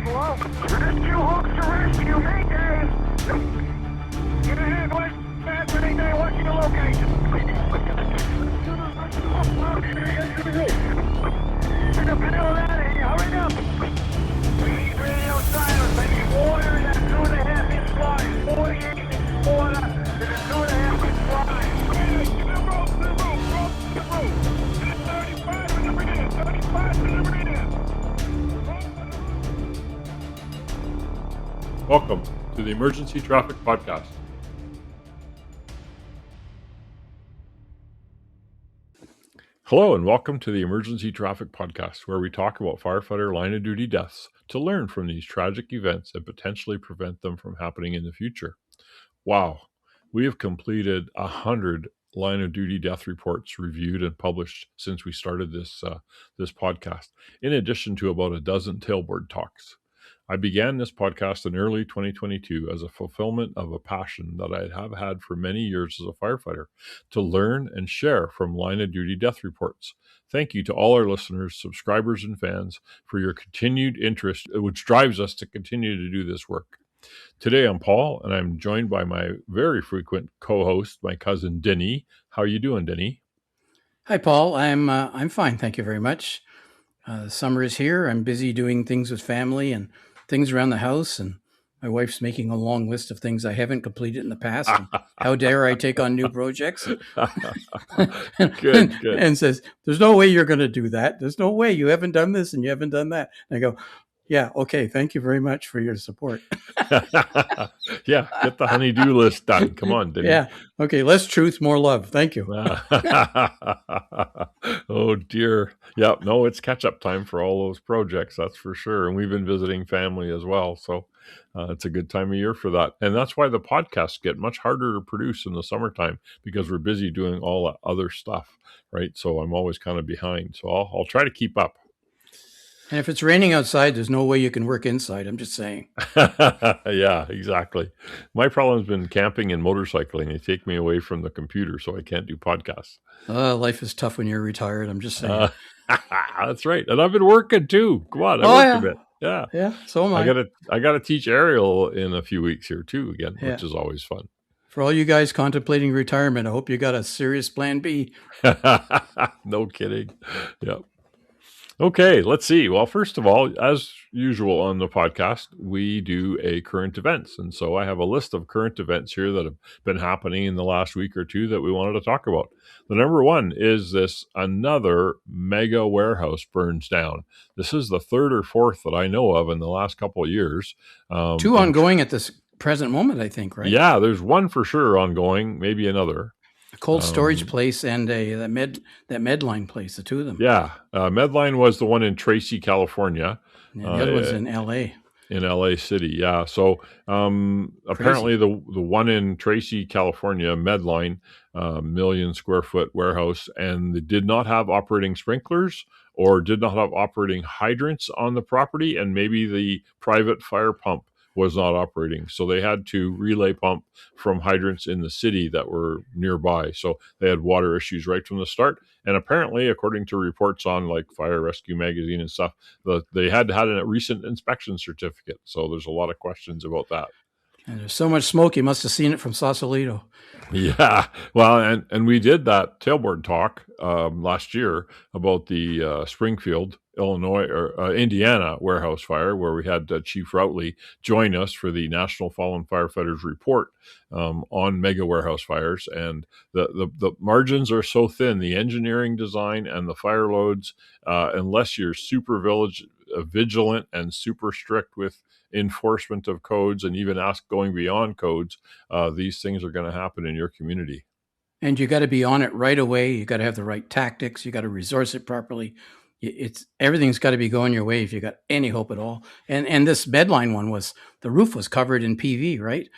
Hello? Rescue hooks to rescue, Mayday! Get ahead, West. Fast Mayday, what's your location? Get the hell out of here, hurry up! We need radio silence, baby. Water in that 2.5-inch line. 48 inch water in a 2.5-inch line. To the rope, to the rope. 35 in the rear, 35 in the rear. Welcome to the Emergency Traffic Podcast. Hello and welcome to the Emergency Traffic Podcast, where we talk about firefighter line of duty deaths to learn from these tragic events and potentially prevent them from happening in the future. Wow, we have completed 100 line of duty death reports reviewed and published since we started this podcast, in addition to about a dozen tailboard talks. I began this podcast in early 2022 as a fulfillment of a passion that I have had for many years as a firefighter, to learn and share from line of duty death reports. Thank you to all our listeners, subscribers, and fans for your continued interest, which drives us to continue to do this work. Today I'm Paul, and I'm joined by my very frequent co-host, my cousin Denny. How are you doing, Denny? Hi, Paul. I'm fine, thank you very much. Summer is here. I'm busy doing things with family and things around the house, and my wife's making a long list of things I haven't completed in the past. And how dare I take on new projects? Good. And says, "There's no way you're going to do that. There's no way. You haven't done this and you haven't done that." And I go, "Yeah, okay. Thank you very much for your support." Yeah, get the honey-do list done. Come on, Denny. Yeah. Okay. Less truth, more love. Thank you. Oh dear. Yeah, no, it's catch-up time for all those projects, that's for sure. And we've been visiting family as well, so it's a good time of year for that. And that's why the podcasts get much harder to produce in the summertime, because we're busy doing all that other stuff, right? So I'm always kind of behind. So I'll try to keep up. And if it's raining outside, there's no way you can work inside. I'm just saying. Yeah, exactly. My problem's been camping and motorcycling. They take me away from the computer, so I can't do podcasts. Life is tough when you're retired. I'm just saying. That's right. And I've been working too. Come on, I work a bit. Yeah. Yeah, so am I. I gotta teach aerial in a few weeks here too again, which is always fun. For all you guys contemplating retirement, I hope you got a serious plan B. No kidding. Yep. Okay, let's see. Well, first of all, as usual on the podcast, we do a current events. And so I have a list of current events here that have been happening in the last week or two that we wanted to talk about. The number one is another mega warehouse burns down. This is the third or fourth that I know of in the last couple of years. Two ongoing at this present moment, I think, right? Yeah, there's one for sure ongoing, maybe another. A cold storage place and that Medline place, the two of them. Yeah. Medline was the one in Tracy, California. And the other one's in L.A. In L.A. City, yeah. So apparently the one in Tracy, California, Medline, million square foot warehouse, and they did not have operating sprinklers or did not have operating hydrants on the property, and maybe the private fire pump was not operating. So they had to relay pump from hydrants in the city that were nearby. So they had water issues right from the start. And apparently, according to reports on like Fire Rescue Magazine and stuff, they had a recent inspection certificate. So there's a lot of questions about that. And there's so much smoke, you must have seen it from Sausalito. Yeah, well, and we did that tailboard talk last year about the Springfield, Illinois or Indiana warehouse fire, where we had Chief Routley join us for the National Fallen Firefighters report on mega warehouse fires. And the margins are so thin, the engineering design and the fire loads, unless you're super vigilant and super strict with enforcement of codes and even going beyond codes, these things are going to happen in your community. And you got to be on it right away. You got to have the right tactics. You got to resource it properly. Everything's got to be going your way if you got any hope at all. And this Medline one the roof was covered in PV, right?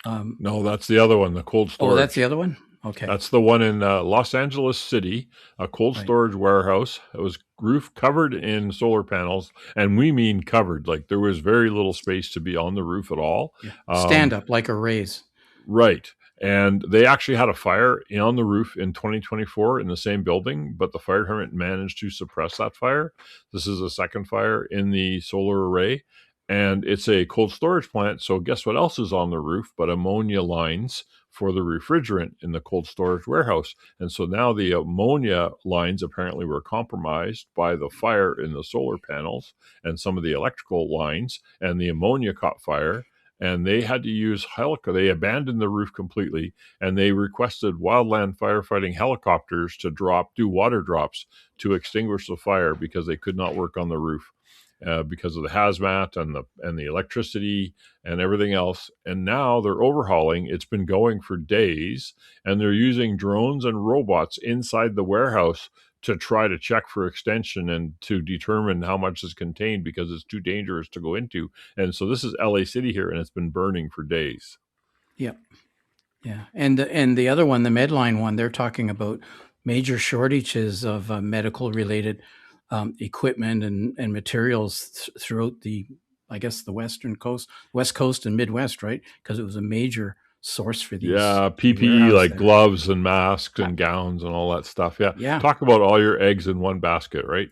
No, that's the other one, the cold storage. Oh, that's the other one? Okay. That's the one in Los Angeles City, a cold storage warehouse. It was roof covered in solar panels, and we mean covered. Like there was very little space to be on the roof at all. Yeah. Stand up like a raise. Right. And they actually had a fire on the roof in 2024 in the same building, but the fire department managed to suppress that fire. This is a second fire in the solar array. and it's a cold storage plant. So guess what else is on the roof but ammonia lines for the refrigerant in the cold storage warehouse. And so now the ammonia lines apparently were compromised by the fire in the solar panels and some of the electrical lines, and the ammonia caught fire. And they had to use They abandoned the roof completely, and they requested wildland firefighting helicopters to do water drops to extinguish the fire because they could not work on the roof. Because of the hazmat and the electricity and everything else. And now they're overhauling. It's been going for days, and they're using drones and robots inside the warehouse to try to check for extension and to determine how much is contained because it's too dangerous to go into. And so this is LA City here, and it's been burning for days. Yep. Yeah. And the other one, the Medline one, they're talking about major shortages of medical related equipment and materials throughout I guess the West Coast and Midwest, right? Because it was a major source for these. Yeah, PPE like gloves and masks and gowns and all that stuff. Yeah. Yeah. Talk about all your eggs in one basket, right?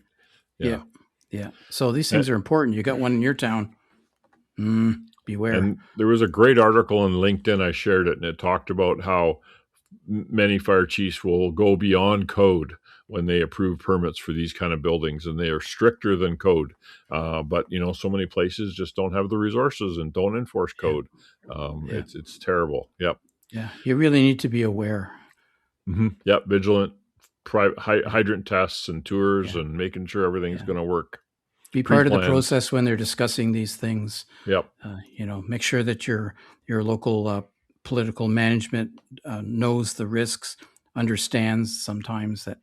Yeah. Yeah. So these things are important. You got one in your town. Beware. And there was a great article on LinkedIn. I shared it, and it talked about how many fire chiefs will go beyond code when they approve permits for these kind of buildings, and they are stricter than code. But so many places just don't have the resources and don't enforce code. It's terrible. Yep. Yeah, you really need to be aware. Mm-hmm. Yep, vigilant, hydrant tests and tours, and making sure everything's going to work. Be part of the process when they're discussing these things. Yep. Make sure that your local political management knows the risks, understands sometimes that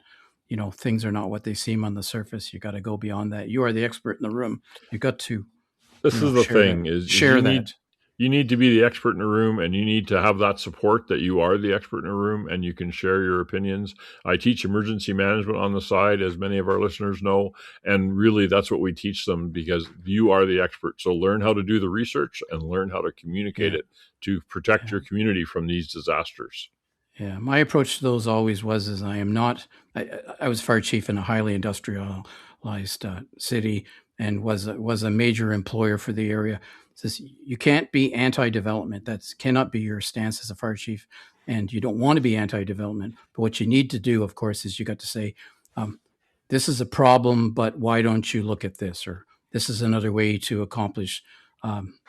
things are not what they seem on the surface. You got to go beyond that. You are the expert in the room. You got to. This is the thing: you need to be the expert in the room, and you need to have that support that you are the expert in the room and you can share your opinions. I teach emergency management on the side, as many of our listeners know, and really that's what we teach them because you are the expert. So learn how to do the research and learn how to communicate it to protect your community from these disasters. Yeah, my approach to those always was I was fire chief in a highly industrialized city and was a major employer for the area. Says you can't be anti-development. That cannot be your stance as a fire chief, and you don't want to be anti-development. But what you need to do, of course, is you got to say, this is a problem, but why don't you look at this? Or this is another way to accomplish,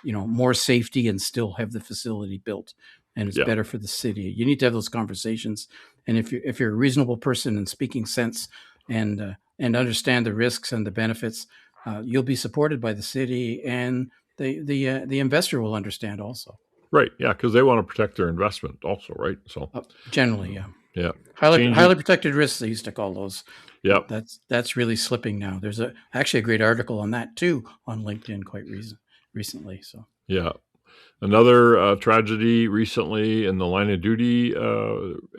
more safety and still have the facility built, and it's better for the city. You need to have those conversations, and if you're a reasonable person and speaking sense and understand the risks and the benefits, you'll be supported by the city and the investor will understand also. Right. Yeah. Because they want to protect their investment also. Right. So generally, yeah. Yeah. Highly protected risks, they used to call those. Yeah. That's really slipping now. There's actually a great article on that too on LinkedIn quite recently. So yeah. Another tragedy recently in the line of duty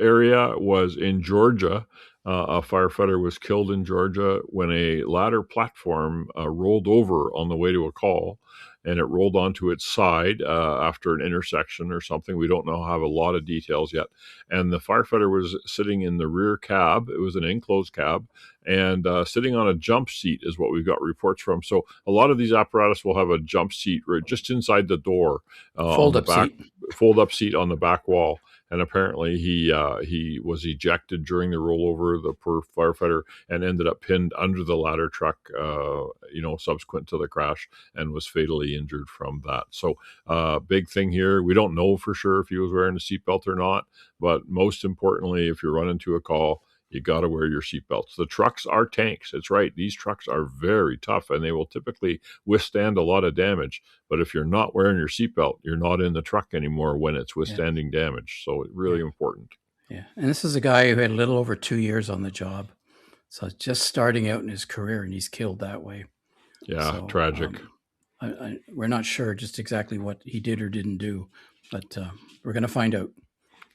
area was in Georgia. A firefighter was killed in Georgia when a ladder platform rolled over on the way to a call, and it rolled onto its side after an intersection or something. We don't have a lot of details yet. And the firefighter was sitting in the rear cab. It was an enclosed cab, and sitting on a jump seat is what we've got reports from. So a lot of these apparatus will have a jump seat right just inside the door, fold-up seat on the back wall. And apparently he was ejected during the rollover, the poor firefighter, and ended up pinned under the ladder truck, subsequent to the crash, and was fatally injured from that. So big thing here. We don't know for sure if he was wearing a seatbelt or not, but most importantly, if you're running to a call, you got to wear your seatbelts. The trucks are tanks. It's right. These trucks are very tough, and they will typically withstand a lot of damage. But if you're not wearing your seatbelt, you're not in the truck anymore when it's withstanding damage. So it's really important. Yeah. And this is a guy who had a little over 2 years on the job. So just starting out in his career, and he's killed that way. Yeah, so, tragic. We're not sure just exactly what he did or didn't do, but we're going to find out.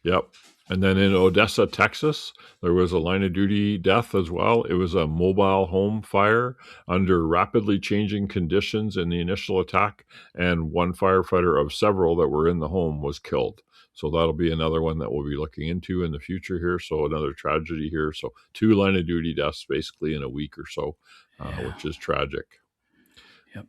Yep. And then in Odessa, Texas, there was a line of duty death as well. It was a mobile home fire under rapidly changing conditions in the initial attack, and one firefighter of several that were in the home was killed. So that'll be another one that we'll be looking into in the future here. So another tragedy here. So 2 line of duty deaths basically in a week or so, which is tragic. Yep.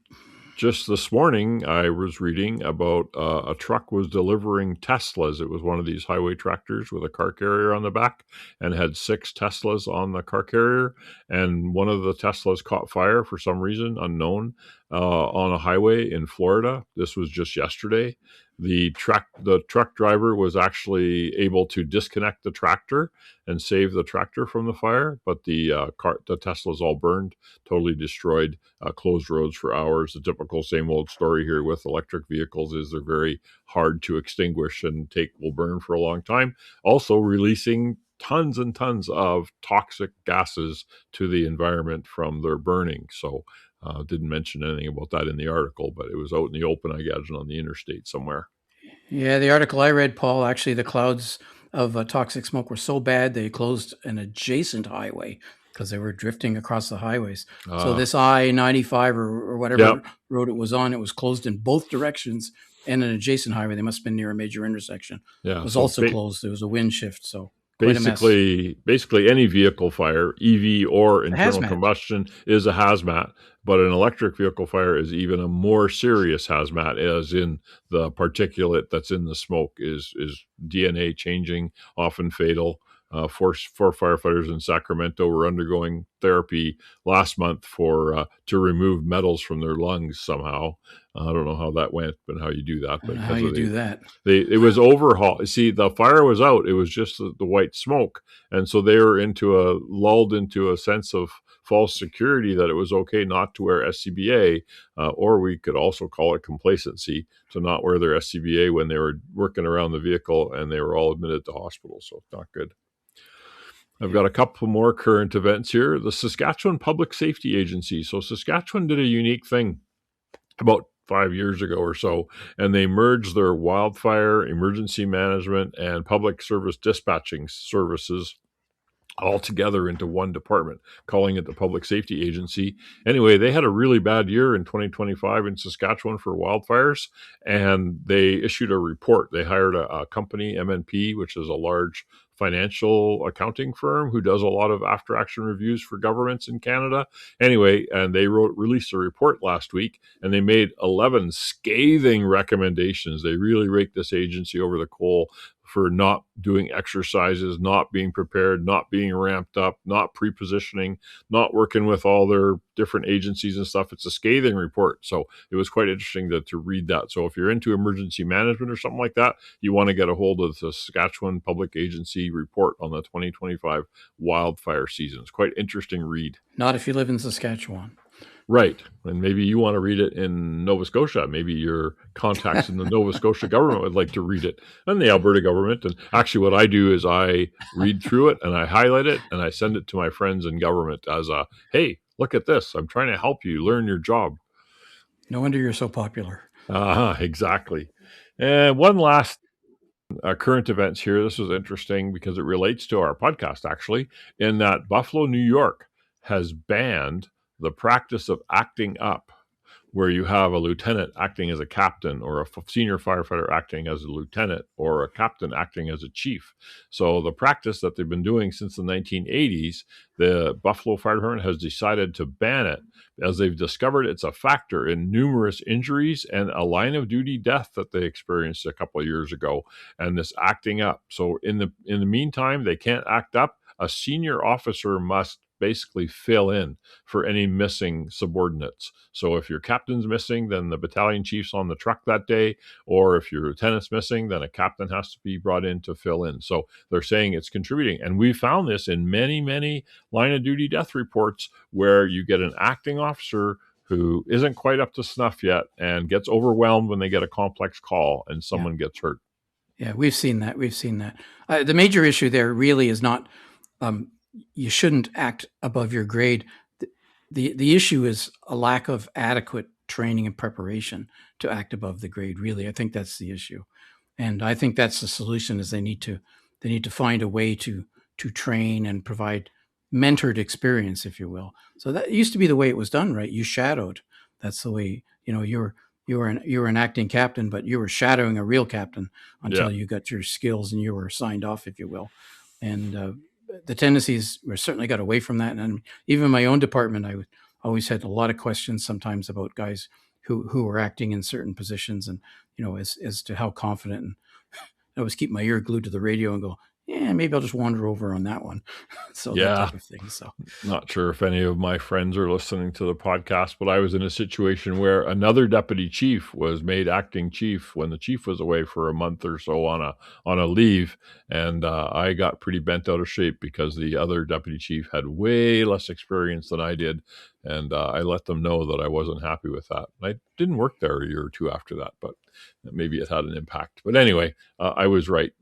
Just this morning, I was reading about a truck was delivering Teslas. It was one of these highway tractors with a car carrier on the back and had 6 Teslas on the car carrier. And one of the Teslas caught fire for some reason unknown on a highway in Florida. This was just yesterday. The truck driver was actually able to disconnect the tractor and save the tractor from the fire, but the Tesla's all burned, totally destroyed. Closed roads for hours. The typical same old story here with electric vehicles is they're very hard to extinguish and will burn for a long time. Also releasing tons and tons of toxic gases to the environment from their burning. So didn't mention anything about that in the article, but it was out in the open, I guess, on the interstate somewhere. Yeah, the article I read, Paul, actually the clouds of toxic smoke were so bad they closed an adjacent highway because they were drifting across the highways. So this I-95 or whatever road it was on, it was closed in both directions, and an adjacent highway, they must have been near a major intersection, was also closed. There was a wind shift, so quite a mess. Basically any vehicle fire, EV or internal combustion, is a hazmat, but an electric vehicle fire is even a more serious hazmat, as in the particulate that's in the smoke is DNA changing, often fatal. 4 firefighters in Sacramento were undergoing therapy last month to remove metals from their lungs somehow. I don't know how that went, but how you do that. But how you do that? It was overhauled. See, the fire was out. It was just the white smoke, and so they were lulled into a sense of false security that it was okay not to wear SCBA, or we could also call it complacency, to not wear their SCBA when they were working around the vehicle, and they were all admitted to hospital. So it's not good. I've got a couple more current events here. The Saskatchewan Public Safety Agency. So Saskatchewan did a unique thing about 5 years ago or so, and they merged their wildfire, emergency management, and public service dispatching services all together into one department, calling it the Public Safety Agency. Anyway, they had a really bad year in 2025 in Saskatchewan for wildfires, and they issued a report. They hired a company, MNP, which is a large financial accounting firm who does a lot of after action reviews for governments in Canada. Anyway, and they released a report last week, and they made 11 scathing recommendations. They really raked this agency over the coal for not doing exercises, not being prepared, not being ramped up, not pre-positioning, not working with all their different agencies and stuff. It's a scathing report. So it was quite interesting to read that. So if you're into emergency management or something like that, you want to get a hold of the Saskatchewan Public Agency report on the 2025 wildfire season. It's quite interesting read. Not if you live in Saskatchewan. Right. And maybe you want to read it in Nova Scotia. Maybe your contacts in the Nova Scotia government would like to read it, and the Alberta government. And actually what I do is I read through it and I highlight it and I send it to my friends in government as hey, look at this. I'm trying to help you learn your job. No wonder you're so popular. Exactly. And one last current events here. This was interesting because it relates to our podcast, actually, in that Buffalo, New York has banned the practice of acting up, where you have a lieutenant acting as a captain, or a senior firefighter acting as a lieutenant, or a captain acting as a chief. So the practice that they've been doing since the 1980s, the Buffalo Fire Department has decided to ban it, as they've discovered it's a factor in numerous injuries and a line of duty death that they experienced a couple of years ago, and this acting up. So in the meantime, they can't act up. A senior officer must basically fill in for any missing subordinates. So if your captain's missing, then the battalion chief's on the truck that day, or if your lieutenant's missing, then a captain has to be brought in to fill in. So they're saying it's contributing. And we found this in many, many line of duty death reports, where you get an acting officer who isn't quite up to snuff yet and gets overwhelmed when they get a complex call and someone gets hurt. Yeah, we've seen that. The major issue there really is not you shouldn't act above your grade. The issue is a lack of adequate training and preparation to act above the grade. Really, I think that's the issue, and I think that's the solution. Is they need to find a way to train and provide mentored experience, if you will. So that used to be the way it was done, right? You shadowed. That's the way. You were an acting captain, but you were shadowing a real captain until you got your skills and you were signed off, if you will. And the tendencies were certainly got away from that. And even in my own department, I always had a lot of questions sometimes about guys who were acting in certain positions, and as to how confident. And I always keep my ear glued to the radio and go, yeah, maybe I'll just wander over on that one. So that Yeah. type of thing. So Not sure if any of my friends are listening to the podcast, but I was in a situation where another deputy chief was made acting chief when the chief was away for a month or so on a leave, and I got pretty bent out of shape because the other deputy chief had way less experience than I did, and I let them know that I wasn't happy with that. And I didn't work there a year or two after that, but maybe it had an impact. But anyway, I was right.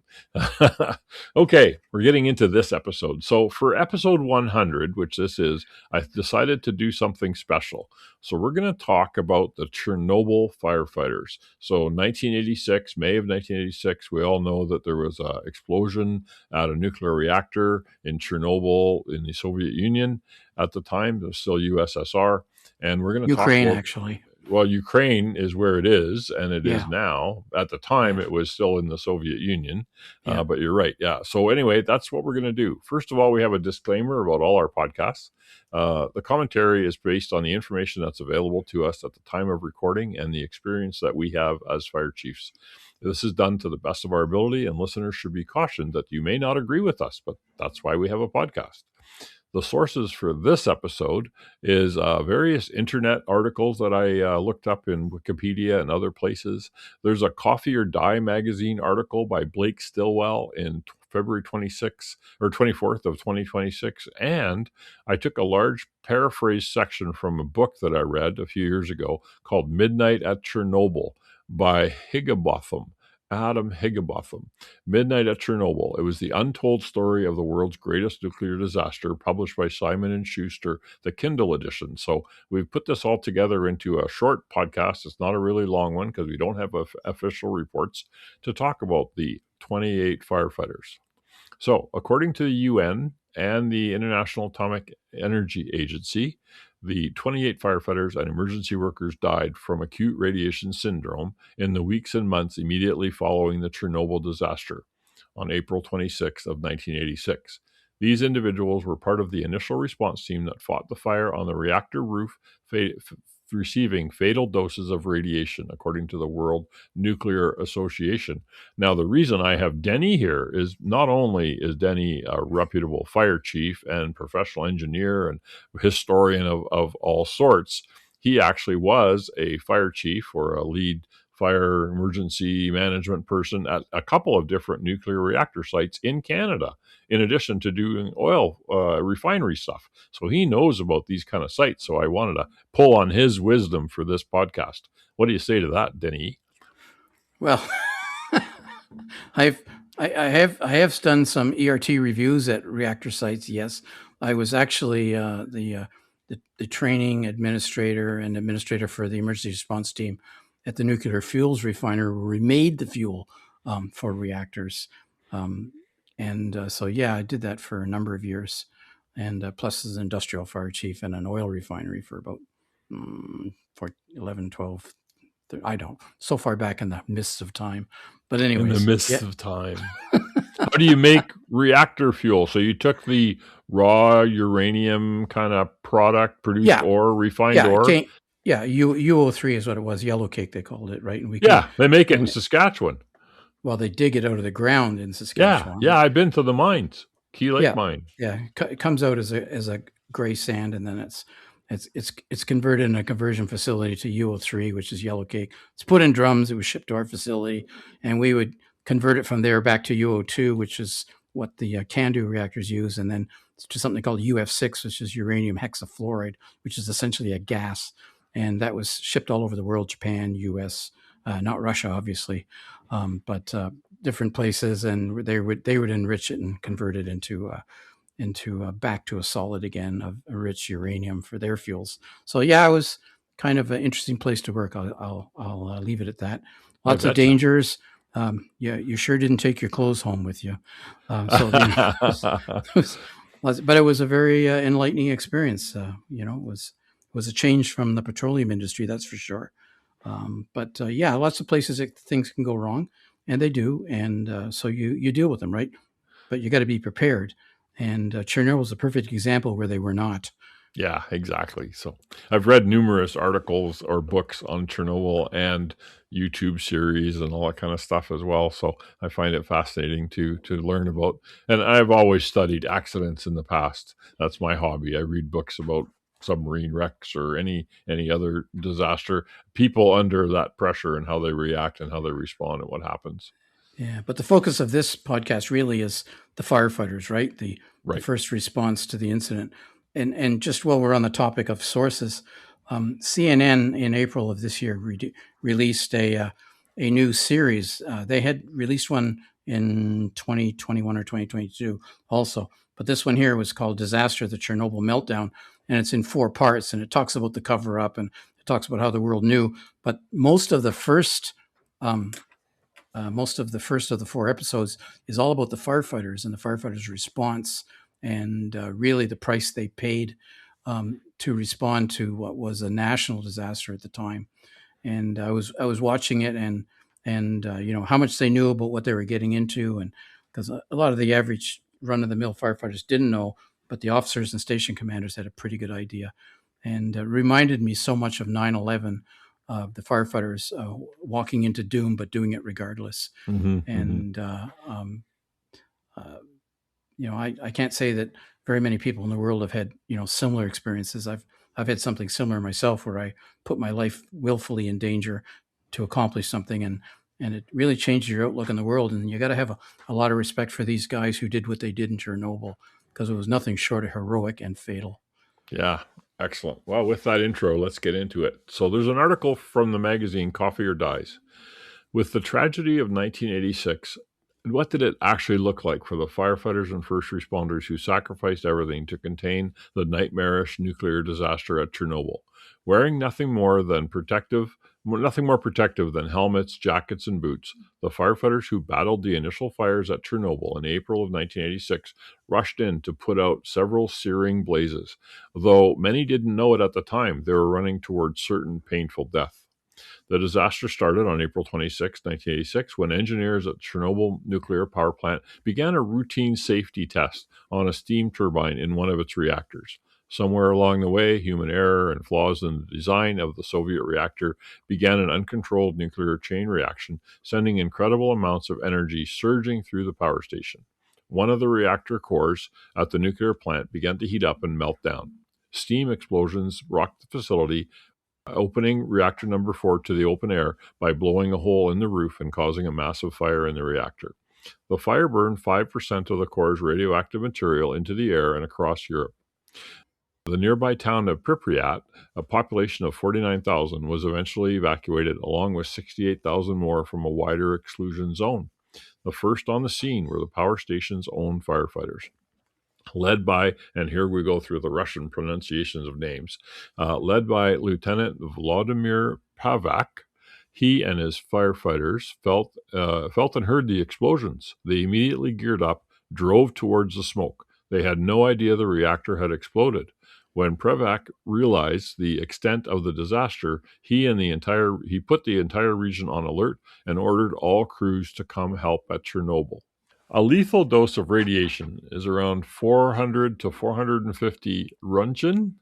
Okay, we're getting into this episode. So for episode 100, which this is, I decided to do something special. So we're going to talk about the Chernobyl firefighters. So 1986, May of 1986, we all know that there was an explosion at a nuclear reactor in Chernobyl in the Soviet Union. At the time, it was still USSR. And we're going to talk Ukraine, about... actually. Well, Ukraine is where it is, and it is Yeah. now. At the time, Yeah. it was still in the Soviet Union, Yeah. but you're right. Yeah. So anyway, that's what we're going to do. First of all, we have a disclaimer about all our podcasts. The commentary is based on the information that's available to us at the time of recording and the experience that we have as fire chiefs. This is done to the best of our ability, and listeners should be cautioned that you may not agree with us, but that's why we have a podcast. The sources for this episode is various internet articles that I looked up in Wikipedia and other places. There's a Coffee or Die magazine article by Blake Stillwell in February 26th or 24th of 2026. And I took a large paraphrase section from a book that I read a few years ago called Midnight at Chernobyl by Adam Higginbotham. Midnight at Chernobyl. It was the untold story of the world's greatest nuclear disaster, published by Simon & Schuster, the Kindle edition. So we've put this all together into a short podcast. It's not a really long one because we don't have official reports to talk about the 28 firefighters. So according to the UN and the International Atomic Energy Agency, the 28 firefighters and emergency workers died from acute radiation syndrome in the weeks and months immediately following the Chernobyl disaster on April 26th of 1986. These individuals were part of the initial response team that fought the fire on the reactor roof, receiving fatal doses of radiation, according to the World Nuclear Association. Now, the reason I have Denny here is not only is Denny a reputable fire chief and professional engineer and historian of all sorts, he actually was a fire chief or a lead fire emergency management person at a couple of different nuclear reactor sites in Canada, in addition to doing oil refinery stuff. So he knows about these kind of sites. So I wanted to pull on his wisdom for this podcast. What do you say to that, Denny? Well, I have done some ERT reviews at reactor sites. Yes, I was actually the training administrator and administrator for the emergency response team at the nuclear fuels refiner, where we made the fuel for reactors. So yeah, I did that for a number of years, and plus as an industrial fire chief and an oil refinery for about for 11, 12. I don't, so far back in the mists of time. But anyways. In the mists of time. How do you make reactor fuel? So you took the raw uranium kind of product, produced ore, refined ore? UO3 is what it was. Yellow cake, they called it, right? And they make it in Saskatchewan. Well, they dig it out of the ground in Saskatchewan. Yeah, I've been to the mines, Key Lake mine. Yeah, it comes out as a gray sand, and then it's converted in a conversion facility to UO3, which is yellow cake. It's put in drums. It was shipped to our facility, and we would convert it from there back to UO2, which is what the CANDU reactors use, and then to something called UF6, which is uranium hexafluoride, which is essentially a gas. And that was shipped all over the world, Japan, US, not Russia, obviously, but different places. And they would enrich it and convert it into back to a solid again of a rich uranium for their fuels. So yeah, it was kind of an interesting place to work. I'll leave it at that. Lots of dangers. You sure didn't take your clothes home with you. But it was a very enlightening experience. It was a change from the petroleum industry, that's for sure. Lots of places that things can go wrong, and they do. And so you deal with them, right? But you got to be prepared. And Chernobyl is a perfect example where they were not. Yeah, exactly. So I've read numerous articles or books on Chernobyl and YouTube series and all that kind of stuff as well. So I find it fascinating to learn about. And I've always studied accidents in the past. That's my hobby. I read books about submarine wrecks or any other disaster, people under that pressure and how they react and how they respond and what happens. Yeah, but the focus of this podcast really is the firefighters, right? The Right. first response to the incident. And just while we're on the topic of sources, CNN in April of this year released a new series. They had released one in 2021 or 2022 also, but this one here was called "Disaster: The Chernobyl Meltdown," and it's in 4 parts, and it talks about the cover up and it talks about how the world knew. But um, most of the first of the 4 episodes is all about the firefighters and the firefighters' response, and really the price they paid to respond to what was a national disaster at the time. And I was watching it, and how much they knew about what they were getting into, and because a lot of the average run of the mill firefighters didn't know, but the officers and station commanders had a pretty good idea, and reminded me so much of 9/11, the firefighters walking into doom but doing it regardless. Mm-hmm, mm-hmm. And uh, I can't say that very many people in the world have had similar experiences. I've had something similar myself where I put my life willfully in danger to accomplish something, and it really changes your outlook on the world. And you got to have a lot of respect for these guys who did what they did in Chernobyl, because it was nothing short of heroic and fatal. Yeah, excellent. Well, with that intro, let's get into it. So there's an article from the magazine Coffee or Dies. With the tragedy of 1986, what did it actually look like for the firefighters and first responders who sacrificed everything to contain the nightmarish nuclear disaster at Chernobyl? Wearing nothing more protective than helmets, jackets, and boots, the firefighters who battled the initial fires at Chernobyl in April of 1986 rushed in to put out several searing blazes. Though many didn't know it at the time, they were running towards certain painful death. The disaster started on April 26, 1986, when engineers at Chernobyl nuclear power plant began a routine safety test on a steam turbine in one of its reactors. Somewhere along the way, human error and flaws in the design of the Soviet reactor began an uncontrolled nuclear chain reaction, sending incredible amounts of energy surging through the power station. One of the reactor cores at the nuclear plant began to heat up and melt down. Steam explosions rocked the facility, opening reactor number 4 to the open air by blowing a hole in the roof and causing a massive fire in the reactor. The fire burned 5% of the core's radioactive material into the air and across Europe. The nearby town of Pripyat, a population of 49,000, was eventually evacuated, along with 68,000 more from a wider exclusion zone. The first on the scene were the power station's own firefighters, led by, and here we go through the Russian pronunciations of names, led by Lieutenant Vladimir Pavak. He and his firefighters felt and heard the explosions. They immediately geared up, drove towards the smoke. They had no idea the reactor had exploded. When Prevak realized the extent of the disaster, he put the entire region on alert and ordered all crews to come help at Chernobyl. A lethal dose of radiation is around 400 to 450 Roentgen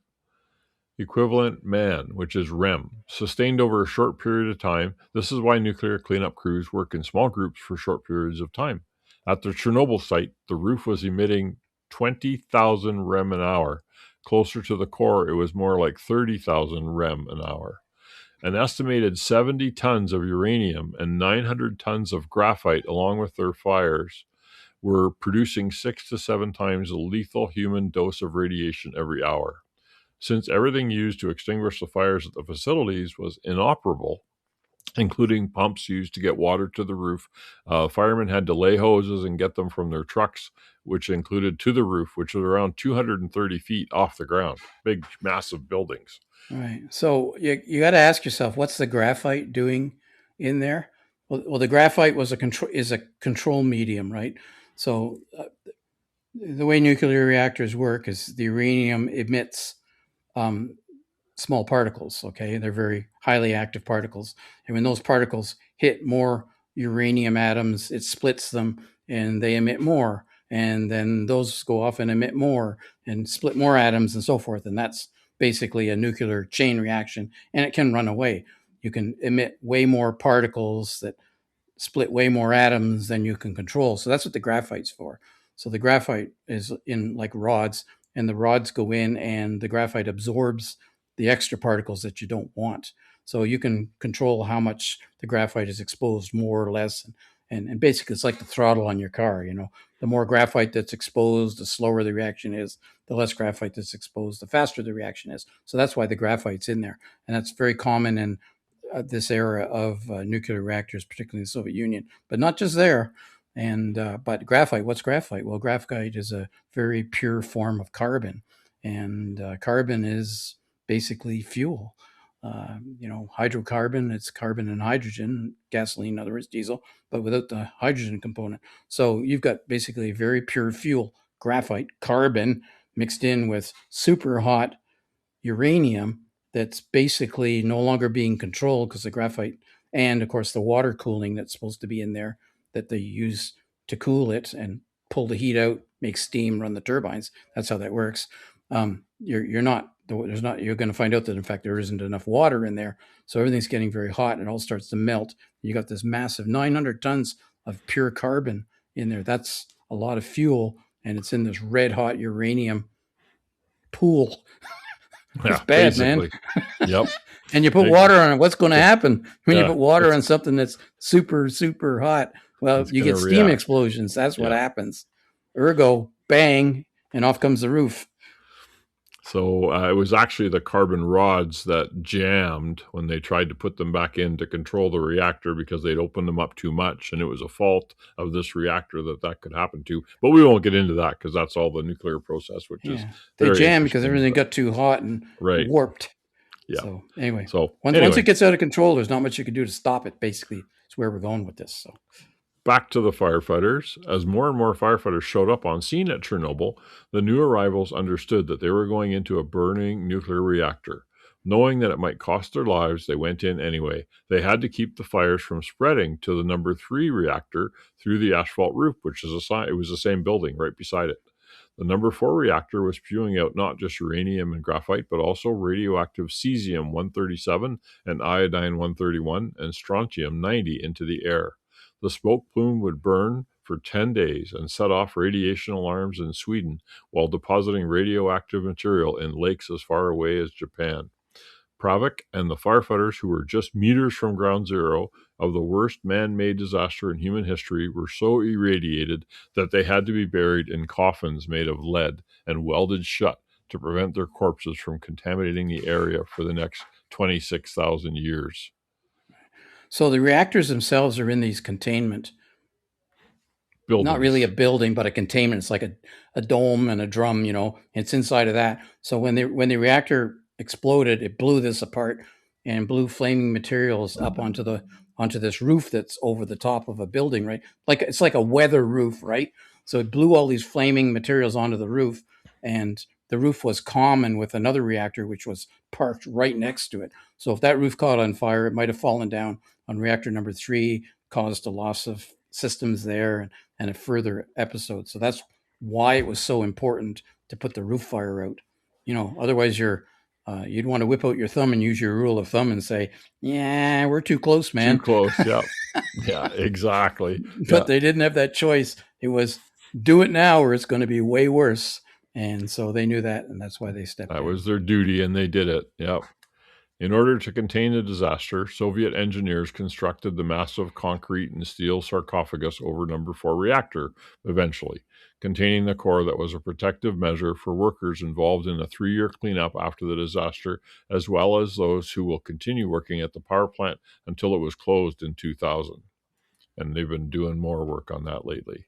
equivalent man, which is REM, sustained over a short period of time. This is why nuclear cleanup crews work in small groups for short periods of time. At the Chernobyl site, the roof was emitting 20,000 REM an hour. Closer to the core, it was more like 30,000 REM an hour. An estimated 70 tons of uranium and 900 tons of graphite, along with their fires, were producing 6 to 7 times the lethal human dose of radiation every hour. Since everything used to extinguish the fires at the facilities was inoperable, including pumps used to get water to the roof, firemen had to lay hoses and get them from their trucks, which included to the roof, which was around 230 feet off the ground. Big, massive buildings. All right. So you got to ask yourself, what's the graphite doing in there? Well, the graphite is a control medium, right? So the way nuclear reactors work is the uranium emits small particles. Okay, they're very highly active particles, and when those particles hit more uranium atoms, it splits them, and they emit more. and then those go off and emit more and split more atoms and so forth. And that's basically a nuclear chain reaction, and it can run away. You can emit way more particles that split way more atoms than you can control. So that's what the graphite's for. So the graphite is in like rods, and the rods go in, and the graphite absorbs the extra particles that you don't want. So you can control how much the graphite is exposed, more or less. And basically, it's like the throttle on your car. The more graphite that's exposed, the slower the reaction is. The less graphite that's exposed, the faster the reaction is. So that's why the graphite's in there. And that's very common in this era of nuclear reactors, particularly in the Soviet Union, but not just there. But graphite, what's graphite? Well, graphite is a very pure form of carbon, and carbon is basically fuel. Hydrocarbon, it's carbon and hydrogen, gasoline, in other words, diesel, but without the hydrogen component. So you've got basically a very pure fuel, graphite, carbon, mixed in with super hot uranium that's basically no longer being controlled because the graphite and, of course, the water cooling that's supposed to be in there that they use to cool it and pull the heat out, make steam, run the turbines. That's how that works. You're going to find out that, in fact, there isn't enough water in there. So everything's getting very hot and it all starts to melt. You got this massive 900 tons of pure carbon in there. That's a lot of fuel, and it's in this red hot uranium pool. It's bad, basically. Man. Yep. And you put water on it. What's going to happen when you put water on something that's super, super hot? Well, you get steam explosions. That's what happens. Ergo, bang, and off comes the roof. So it was actually the carbon rods that jammed when they tried to put them back in to control the reactor because they'd opened them up too much, and it was a fault of this reactor that could happen to. But we won't get into that because that's all the nuclear process, which is they jammed because everything got too hot and warped. Yeah. So anyway, once it gets out of control, there's not much you can do to stop it. Basically, it's where we're going with this. So. Back to the firefighters. As more and more firefighters showed up on scene at Chernobyl, the new arrivals understood that they were going into a burning nuclear reactor. Knowing that it might cost their lives, they went in anyway. They had to keep the fires from spreading to the number 3 reactor through the asphalt roof, which is it was the same building right beside it. The number 4 reactor was spewing out not just uranium and graphite, but also radioactive cesium-137 and iodine-131 and strontium-90 into the air. The smoke plume would burn for 10 days and set off radiation alarms in Sweden while depositing radioactive material in lakes as far away as Japan. Pravik and the firefighters, who were just meters from ground zero of the worst man-made disaster in human history, were so irradiated that they had to be buried in coffins made of lead and welded shut to prevent their corpses from contaminating the area for the next 26,000 years. So the reactors themselves are in these containment buildings. Not really a building, but a containment. It's like a dome and a drum, it's inside of that. So when the reactor exploded, it blew this apart and blew flaming materials up onto this roof that's over the top of a building, right? It's like a weather roof, right? So it blew all these flaming materials onto the roof, and the roof was common with another reactor, which was parked right next to it. So if that roof caught on fire, it might have fallen down on reactor number 3, caused a loss of systems there and a further episode. So that's why it was so important to put the roof fire out. Otherwise you'd want to whip out your thumb and use your rule of thumb and say, yeah, we're too close, man. Too close, yeah. Yeah, exactly. But they didn't have that choice. It was do it now or it's going to be way worse. And so they knew that, and that's why they stepped in. That was their duty, and they did it. Yep. In order to contain the disaster, Soviet engineers constructed the massive concrete and steel sarcophagus over number 4 reactor, eventually, containing the core that was a protective measure for workers involved in a 3-year cleanup after the disaster, as well as those who will continue working at the power plant until it was closed in 2000. And they've been doing more work on that lately.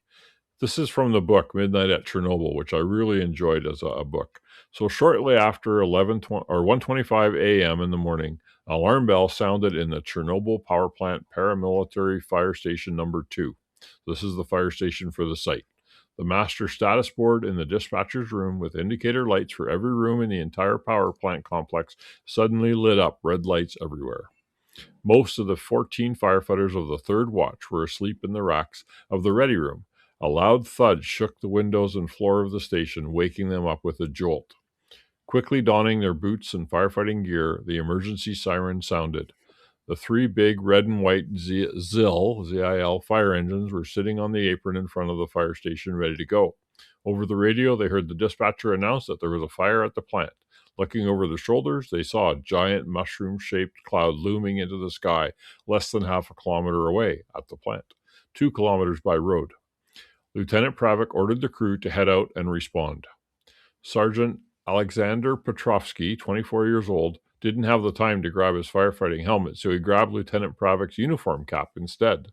This is from the book Midnight at Chernobyl, which I really enjoyed as a book. So shortly after 1:25 a.m. in the morning, an alarm bell sounded in the Chernobyl power plant paramilitary fire station number 2. This is the fire station for the site. The master status board in the dispatcher's room with indicator lights for every room in the entire power plant complex suddenly lit up, red lights everywhere. Most of the 14 firefighters of the 3rd watch were asleep in the racks of the ready room, A loud thud shook the windows and floor of the station, waking them up with a jolt. Quickly donning their boots and firefighting gear, the emergency siren sounded. The three big red and white ZIL fire engines were sitting on the apron in front of the fire station, ready to go. Over the radio, they heard the dispatcher announce that there was a fire at the plant. Looking over their shoulders, they saw a giant mushroom-shaped cloud looming into the sky, less than half a kilometer away at the plant, 2 kilometers by road. Lieutenant Pravik ordered the crew to head out and respond. Sergeant Alexander Petrovsky, 24 years old, didn't have the time to grab his firefighting helmet, so he grabbed Lieutenant Pravik's uniform cap instead.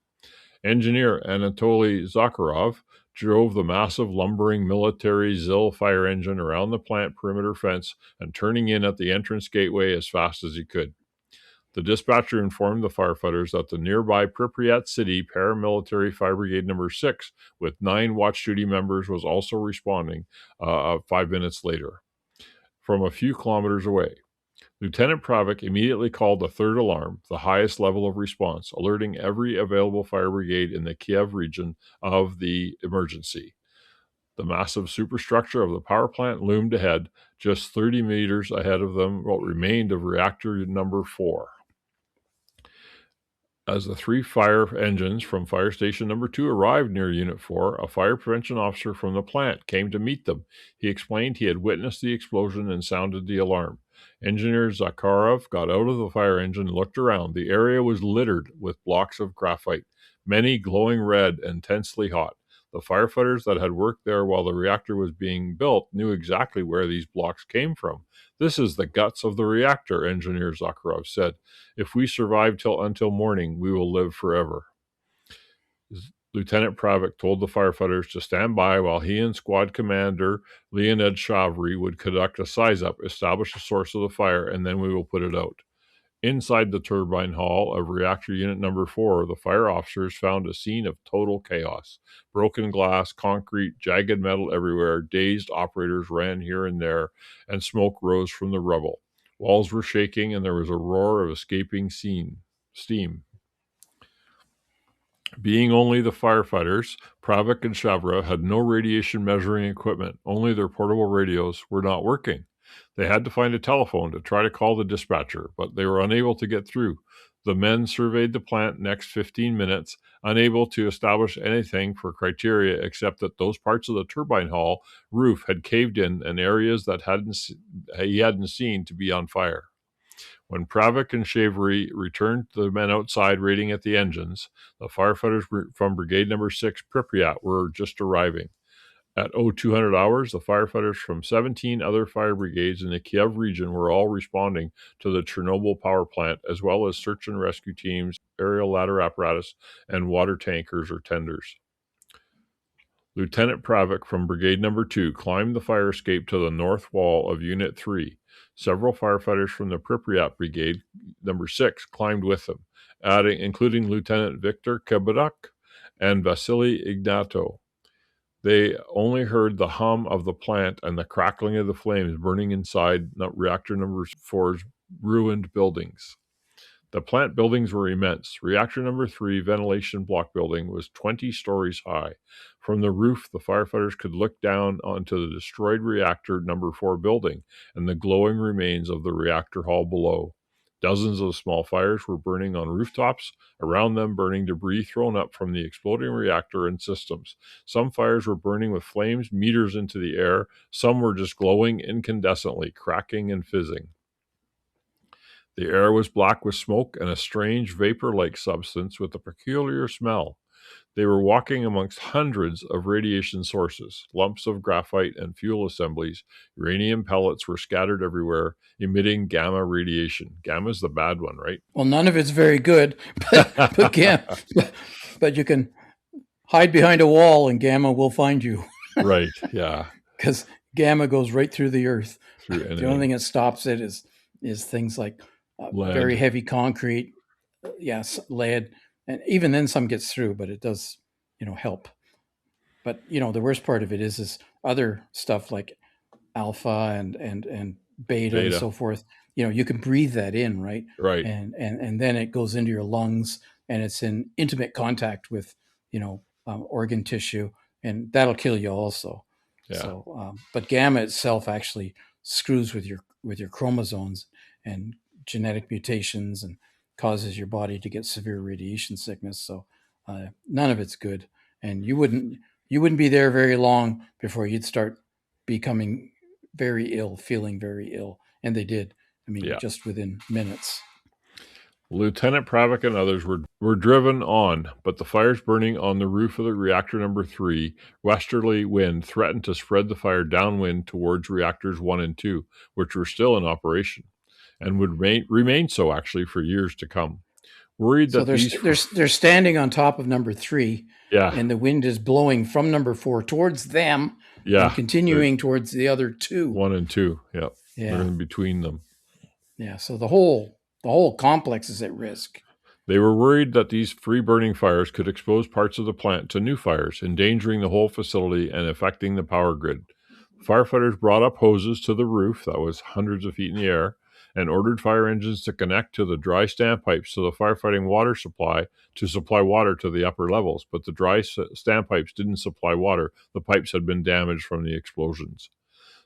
Engineer Anatoly Zakharov drove the massive lumbering military ZIL fire engine around the plant perimeter fence and turning in at the entrance gateway as fast as he could. The dispatcher informed the firefighters that the nearby Pripyat City Paramilitary Fire Brigade No. 6, with 9 watch duty members, was also responding 5 minutes later from a few kilometers away. Lieutenant Pravik immediately called the third alarm, the highest level of response, alerting every available fire brigade in the Kiev region of the emergency. The massive superstructure of the power plant loomed ahead, just 30 meters ahead of them, what remained of reactor number 4. As the 3 fire engines from fire station number 2 arrived near Unit 4, a fire prevention officer from the plant came to meet them. He explained he had witnessed the explosion and sounded the alarm. Engineer Zakharov got out of the fire engine and looked around. The area was littered with blocks of graphite, many glowing red and intensely hot. The firefighters that had worked there while the reactor was being built knew exactly where these blocks came from. This is the guts of the reactor, Engineer Zakharov said. If we survive until morning, we will live forever. Lieutenant Pravik told the firefighters to stand by while he and squad commander Leonid Shavry would conduct a size-up, establish the source of the fire, and then we will put it out. Inside the turbine hall of reactor unit number 4, the fire officers found a scene of total chaos. Broken glass, concrete, jagged metal everywhere. Dazed operators ran here and there, and smoke rose from the rubble. Walls were shaking, and there was a roar of escaping steam. Being only the firefighters, Pravik and Shavra had no radiation measuring equipment. Only their portable radios were not working. They had to find a telephone to try to call the dispatcher, but they were unable to get through. The men surveyed the plant next 15 minutes, unable to establish anything for criteria except that those parts of the turbine hall roof had caved in and areas that he hadn't seen to be on fire. When Pravik and Shavry returned the men outside raiding at the engines, the firefighters from Brigade No. 6 Pripyat were just arriving. At 0200 hours, the firefighters from 17 other fire brigades in the Kiev region were all responding to the Chernobyl power plant, as well as search and rescue teams, aerial ladder apparatus, and water tankers or tenders. Lieutenant Pravik from Brigade No. 2 climbed the fire escape to the north wall of Unit 3. Several firefighters from the Pripyat Brigade No. 6 climbed with him, including Lieutenant Viktor Kebuduk and Vasily Ignato. They only heard the hum of the plant and the crackling of the flames burning inside reactor number 4's ruined buildings. The plant buildings were immense. Reactor number 3 ventilation block building was 20 stories high. From the roof, the firefighters could look down onto the destroyed reactor number 4 building and the glowing remains of the reactor hall below. Dozens of small fires were burning on rooftops, around them burning debris thrown up from the exploding reactor and systems. Some fires were burning with flames meters into the air. Some were just glowing incandescently, cracking and fizzing. The air was black with smoke and a strange vapor-like substance with a peculiar smell. They were walking amongst hundreds of radiation sources, lumps of graphite and fuel assemblies. Uranium pellets were scattered everywhere, emitting gamma radiation. Gamma's the bad one, right? Well, none of it's very good, but you can hide behind a wall and gamma will find you. Right, yeah. Because gamma goes right through the earth. The only thing that stops it is things like very heavy concrete, yes, lead, and even then some gets through, but it does, help. But the worst part of it is other stuff like alpha and beta and so forth. You can breathe that in, right? Right. And then it goes into your lungs and it's in intimate contact with organ tissue. and that'll kill you also. Yeah. So, but gamma itself actually screws with your chromosomes and genetic mutations and causes your body to get severe radiation sickness. So, none of it's good, and you wouldn't be there very long before you'd start becoming very ill, feeling very ill, and they did. I mean, Yeah. just within minutes. Lieutenant Pravik and others were driven on, but the fires burning on the roof of the reactor number 3, westerly wind threatened to spread the fire downwind towards reactors 1 and 2, which were still in operation, and would remain so actually for years to come. Worried So that they're standing on top of number 3, yeah, and the wind is blowing from number 4 towards them yeah, and continuing towards the other 2. 1 and 2, yeah, Yeah, they're in between them. yeah. So the whole complex is at risk. They were worried that these free burning fires could expose parts of the plant to new fires, endangering the whole facility and affecting the power grid. Firefighters brought up hoses to the roof that was hundreds of feet in the air and ordered fire engines to connect to the dry standpipes to the firefighting water supply to supply water to the upper levels. But the dry standpipes didn't supply water. The pipes had been damaged from the explosions.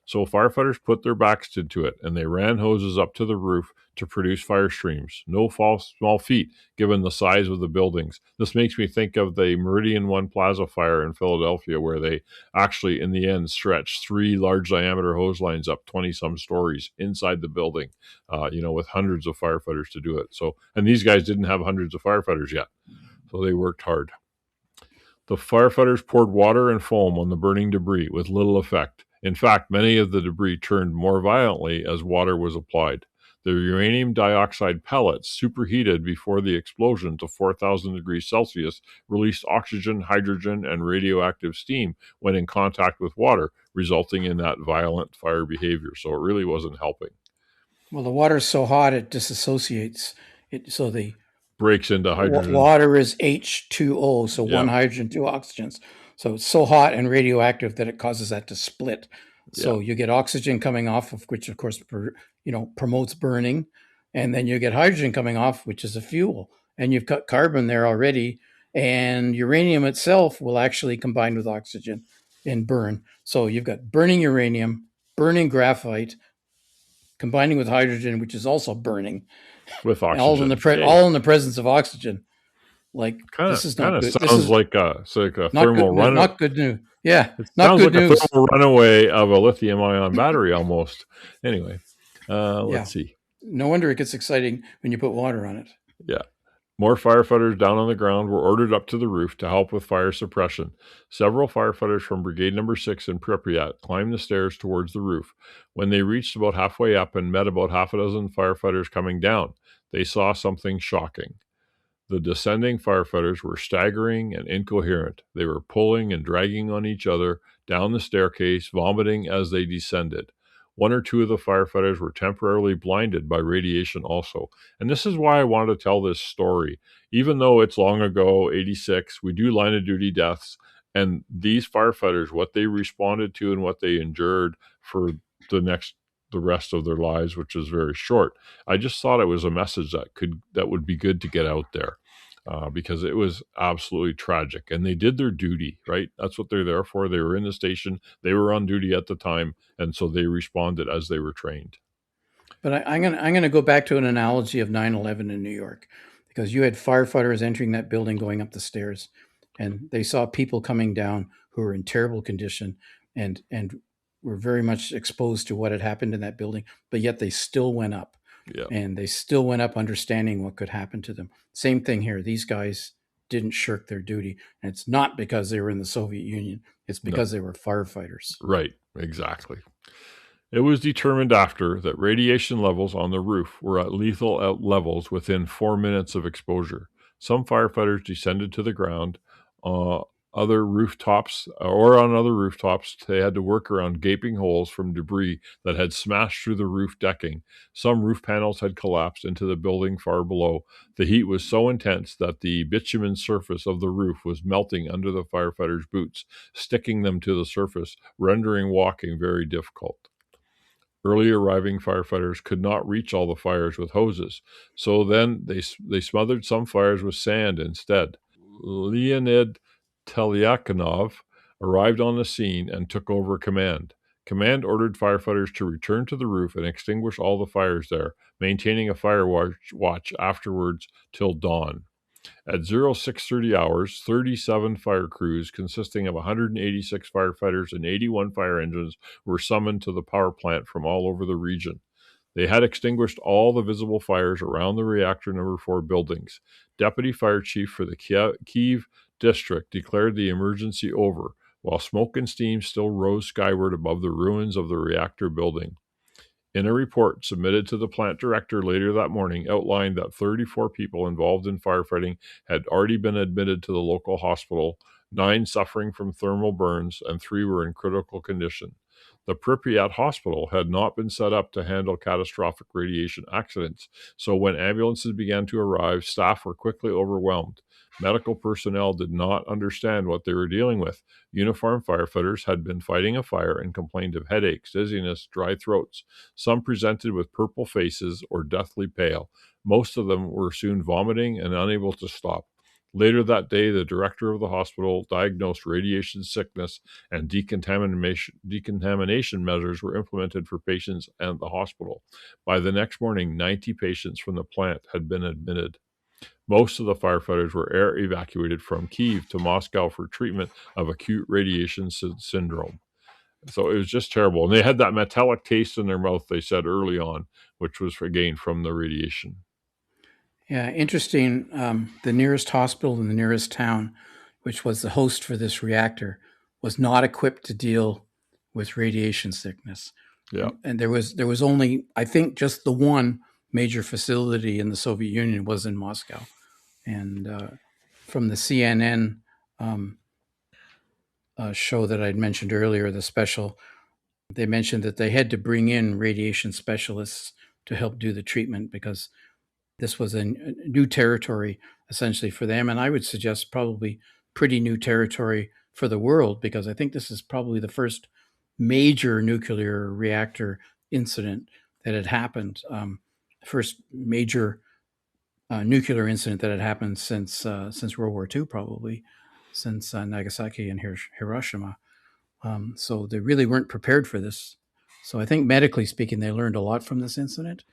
So firefighters put their backs into it, and they ran hoses up to the roof to produce fire streams. No small feat, given the size of the buildings. This makes me think of the Meridian One Plaza fire in Philadelphia, where they actually, in the end, stretched 3 large diameter hose lines up 20-some stories inside the building, with hundreds of firefighters to do it. So, and these guys didn't have hundreds of firefighters yet, so they worked hard. The firefighters poured water and foam on the burning debris with little effect. In fact, many of the debris turned more violently as water was applied. The uranium dioxide pellets, superheated before the explosion to 4,000 degrees Celsius, released oxygen, hydrogen, and radioactive steam when in contact with water, resulting in that violent fire behavior. So it really wasn't helping. Well, the water's so hot it disassociates. So the Breaks into hydrogen. Water is H2O, so Yeah. 1 hydrogen, 2 oxygens. So it's so hot and radioactive that it causes that to split. So you get oxygen coming off, of which, of course, promotes burning, and then you get hydrogen coming off, which is a fuel, and you've got carbon there already, and uranium itself will actually combine with oxygen and burn. So you've got burning uranium, burning graphite, combining with hydrogen, which is also burning, with oxygen, all in the presence of oxygen. Like, this is not good. Sounds like a thermal runaway. Not good news. Yeah, it not sounds good like news. a thermal runaway of a lithium-ion battery almost. Anyway, let's see. No wonder it gets exciting when you put water on it. Yeah. More firefighters down on the ground were ordered up to the roof to help with fire suppression. Several firefighters from Brigade Number 6 in Pripyat climbed the stairs towards the roof. When they reached about halfway up and met about half a dozen firefighters coming down, they saw something shocking. The descending firefighters were staggering and incoherent. They were pulling and dragging on each other down the staircase, vomiting as they descended. 1 or 2 of the firefighters were temporarily blinded by radiation also. And this is why I wanted to tell this story. Even though it's long ago, 86, we do line of duty deaths. And these firefighters, what they responded to and what they endured for the rest of their lives, which is very short. I just thought it was a message that would be good to get out there, because it was absolutely tragic, and they did their duty, right? That's what they're there for. They were in the station, they were on duty at the time, and so they responded as they were trained. But I'm gonna go back to an analogy of 9/11 in New York, because you had firefighters entering that building, going up the stairs, and they saw people coming down who were in terrible condition and were very much exposed to what had happened in that building, but yet they still went up. Yeah. And they still went up understanding what could happen to them. Same thing here. These guys didn't shirk their duty. And it's not because they were in the Soviet Union. It's because they were firefighters. Right, exactly. It was determined after that radiation levels on the roof were at lethal levels within 4 minutes of exposure. Some firefighters descended to the ground. On other rooftops, they had to work around gaping holes from debris that had smashed through the roof decking. Some roof panels had collapsed into the building far below. The heat was so intense that the bitumen surface of the roof was melting under the firefighters' boots, sticking them to the surface, rendering walking very difficult. Early arriving firefighters could not reach all the fires with hoses, so then they smothered some fires with sand instead. Leonid Telyakinov arrived on the scene and took over command. Command ordered firefighters to return to the roof and extinguish all the fires there, maintaining a fire watch afterwards till dawn. At 0630 hours, 37 fire crews consisting of 186 firefighters and 81 fire engines were summoned to the power plant from all over the region. They had extinguished all the visible fires around the reactor number 4 buildings. Deputy Fire Chief for the Kyiv district declared the emergency over, while smoke and steam still rose skyward above the ruins of the reactor building. In a report submitted to the plant director later that morning, outlined that 34 people involved in firefighting had already been admitted to the local hospital, 9 suffering from thermal burns, and 3 were in critical condition. The Pripyat hospital had not been set up to handle catastrophic radiation accidents, so when ambulances began to arrive, staff were quickly overwhelmed. Medical personnel did not understand what they were dealing with. Uniformed firefighters had been fighting a fire and complained of headaches, dizziness, dry throats. Some presented with purple faces or deathly pale. Most of them were soon vomiting and unable to stop. Later that day, the director of the hospital diagnosed radiation sickness, and decontamination measures were implemented for patients and the hospital. By the next morning, 90 patients from the plant had been admitted. Most of the firefighters were air evacuated from Kyiv to Moscow for treatment of acute radiation syndrome. So it was just terrible. And they had that metallic taste in their mouth, they said early on, which was, again, from the radiation. Yeah, interesting. The nearest hospital in the nearest town, which was the host for this reactor, was not equipped to deal with radiation sickness. Yeah. And there was only, I think, just the one major facility in the Soviet Union was in Moscow. And from the CNN show that I'd mentioned earlier, the special, they mentioned that they had to bring in radiation specialists to help do the treatment because this was a new territory essentially for them. And I would suggest probably pretty new territory for the world, because I think this is probably the first major nuclear reactor incident that had happened. First major nuclear incident that had happened since World War II, probably since Nagasaki and Hiroshima. So they really weren't prepared for this. So I think medically speaking, they learned a lot from this incident,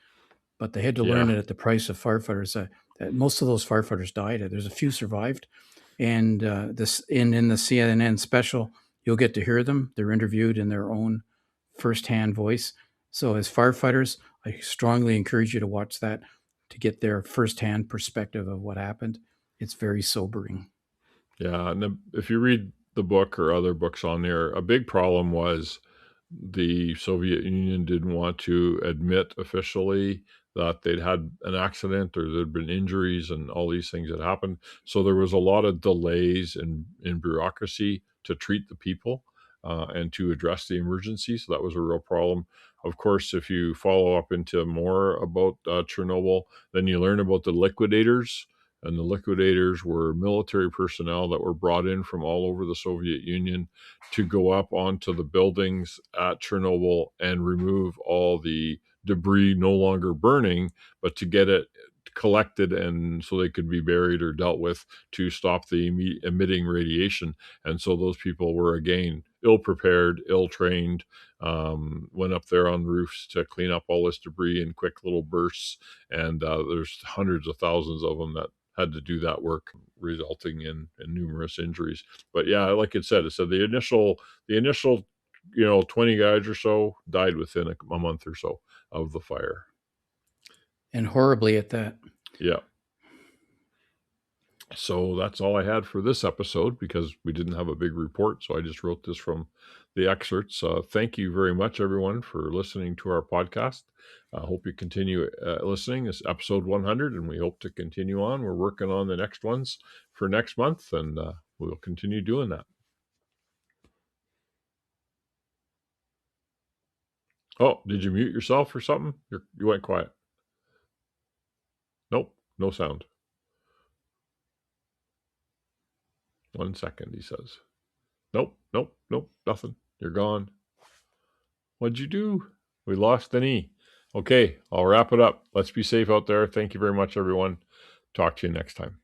but they had to learn it at the price of firefighters. Most of those firefighters died. There's a few survived, and in the CNN special, you'll get to hear them. They're interviewed in their own firsthand voice. So as firefighters, I strongly encourage you to watch that to get their firsthand perspective of what happened. It's very sobering. Yeah, and if you read the book or other books on there, a big problem was the Soviet Union didn't want to admit officially that they'd had an accident or there'd been injuries and all these things had happened. So there was a lot of delays in bureaucracy to treat the people and to address the emergency. So that was a real problem. Of course, if you follow up into more about Chernobyl, then you learn about the liquidators. And the liquidators were military personnel that were brought in from all over the Soviet Union to go up onto the buildings at Chernobyl and remove all the debris no longer burning, but to get it collected and so they could be buried or dealt with to stop the emitting radiation. And so those people were, again, ill-prepared, ill-trained, went up there on roofs to clean up all this debris in quick little bursts. And there's hundreds of thousands of them that had to do that work, resulting in numerous injuries. But yeah, like it said the initial 20 guys or so died within a month or so of the fire. And horribly at that. Yeah. So that's all I had for this episode because we didn't have a big report. So I just wrote this from the excerpts. Thank you very much, everyone, for listening to our podcast. I hope you continue listening. It's episode 100, and we hope to continue on. We're working on the next ones for next month, and we'll continue doing that. Oh, did you mute yourself or something? You went quiet. Nope, no sound. 1 second, he says. Nope, nothing. You're gone. What'd you do? We lost the knee. Okay, I'll wrap it up. Let's be safe out there. Thank you very much, everyone. Talk to you next time.